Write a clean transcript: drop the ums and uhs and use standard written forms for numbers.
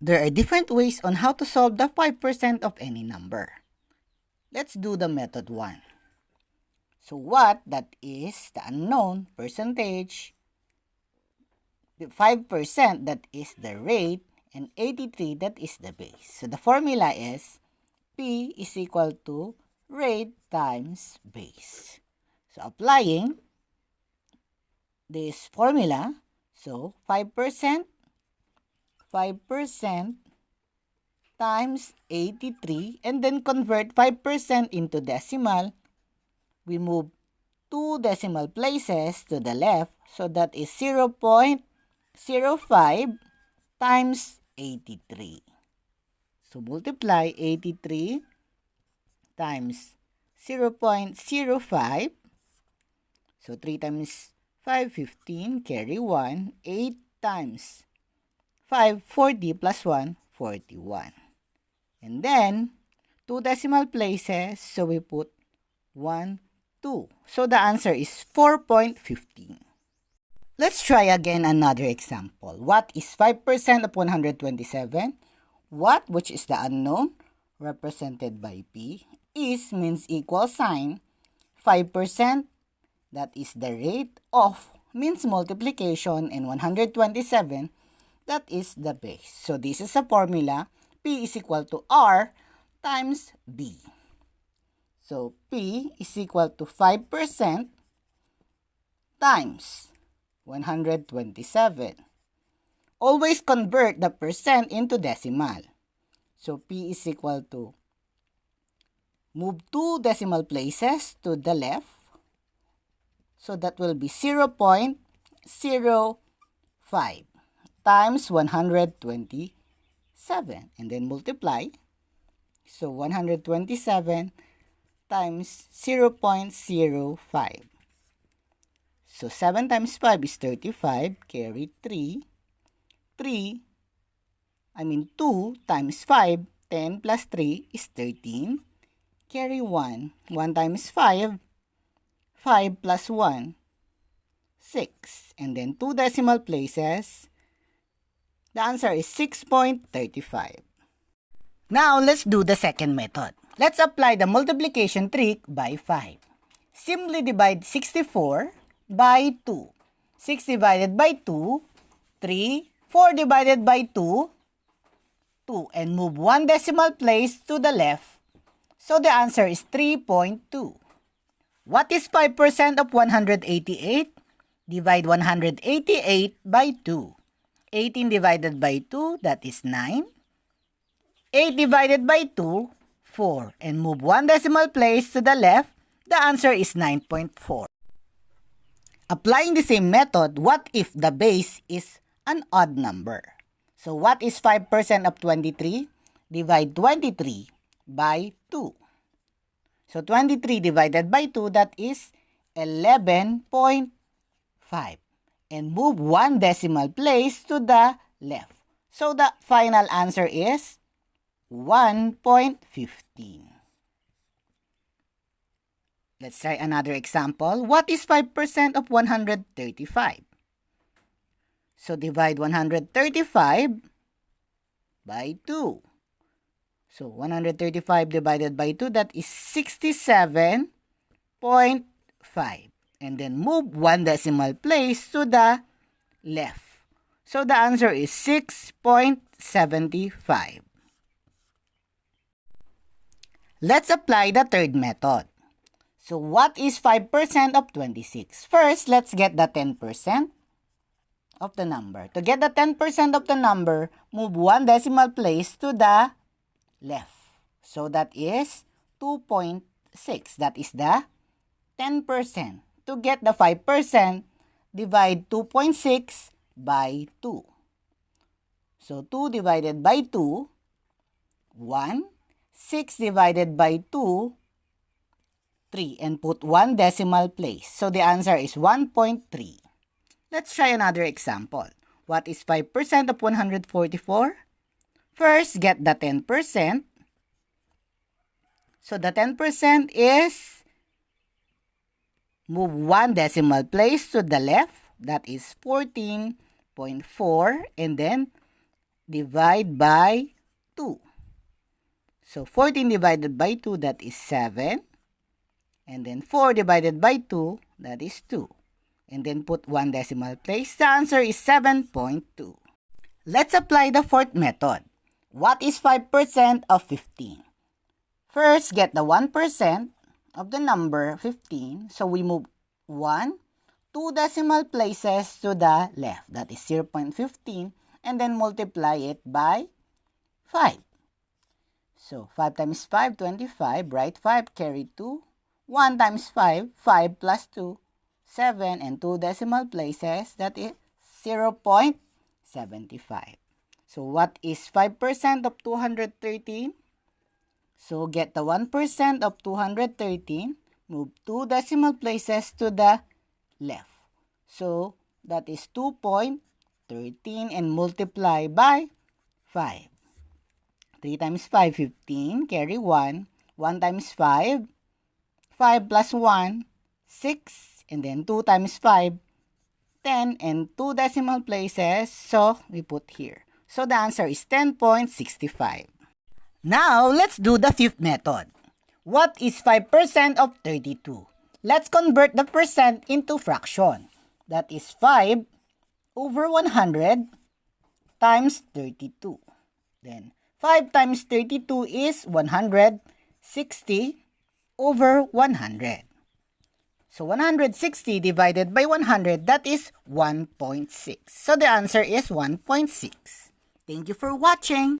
There are different ways on how to solve the 5% of any number. Let's do the method 1. So what? That is the unknown percentage. The 5% that is the rate, and 83 that is the base. So the formula is P is equal to rate times base. So applying this formula, so 5% times 83, and then convert 5% into decimal. We move 2 decimal places to the left, so that is 0.05 times 83. So multiply 83 times 0.05. So 3 times 5, 15, carry 1. 8 times 5, 40 plus 1, 41. And then, 2 decimal places, so we put 1, 2. So the answer is 4.15. Let's try again another example. What is 5% of 127? What, which is the unknown, represented by P, is means equal sign. 5%, that is the rate of, means multiplication, and 127, that is the base. So this is a formula. P is equal to R times B. So P is equal to 5% times 127. Always convert the percent into decimal. So P is equal to, move 2 decimal places to the left. So that will be 0.05 times 127. And then multiply. So 127 times 0.05. So 7 times 5 is 35. Carry 3. 2 times 5, 10 plus 3 is 13. Carry 1. 1 times 5, 5 plus 1, 6. And then 2 decimal places. The answer is 6.35. Now, let's do the second method. Let's apply the multiplication trick by 5. Simply divide 64 by 2. 6 divided by 2, 3. 4 divided by 2, 2. And move 1 decimal place to the left. So the answer is 3.2. What is 5% of 188? Divide 188 by 2. 18 divided by 2, that is 9. 8 divided by 2, 4. And move 1 decimal place to the left. The answer is 9.4. Applying the same method, what if the base is an odd number? So what is 5% of 23? Divide 23 by 2. So 23 divided by 2, that is 11.5. And move 1 decimal place to the left. So the final answer is 1.15. Let's try another example. What is 5% of 135? So divide 135 by 2. So 135 divided by 2, that is 67.5. And then move 1 decimal place to the left. So the answer is 6.75. Let's apply the third method. So what is 5% of 26? First, let's get the 10% of the number. To get the 10% of the number, move 1 decimal place to the left. So that is 2.6. That is the 10%. To get the 5%, divide 2.6 by 2. So 2 divided by 2, 1. 6 divided by 2, 3. And put 1 decimal place. So the answer is 1.3. Let's try another example. What is 5% of 144? First, get the 10%. So the 10% is, move 1 decimal place to the left. That is 14.4. And then divide by 2. So 14 divided by 2, that is 7. And then 4 divided by 2, that is 2. And then put 1 decimal place. The answer is 7.2. Let's apply the fourth method. What is 5% of 15? First, get the 1% of the number 15. So we move 1, 2 decimal places to the left. That is 0.15. And then multiply it by 5. So 5 times 5, 25. Write 5, carry 2. 1 times 5, 5 plus 2, 7. And 2 decimal places, that is 0.75. So what is 5% of 213? So get the 1% of 213, move 2 decimal places to the left. So that is 2.13 and multiply by 5. 3 times 5, 15, carry 1. 1 times 5, 5 plus 1, 6. And then 2 times 5, 10. And 2 decimal places, so we put here. So the answer is 10.65. Now, let's do the fifth method. What is 5% of 32? Let's convert the percent into fraction. That is 5 over 100 times 32. Then 5 times 32 is 160 over 100. So 160 divided by 100, that is 1.6. So the answer is 1.6. Thank you for watching.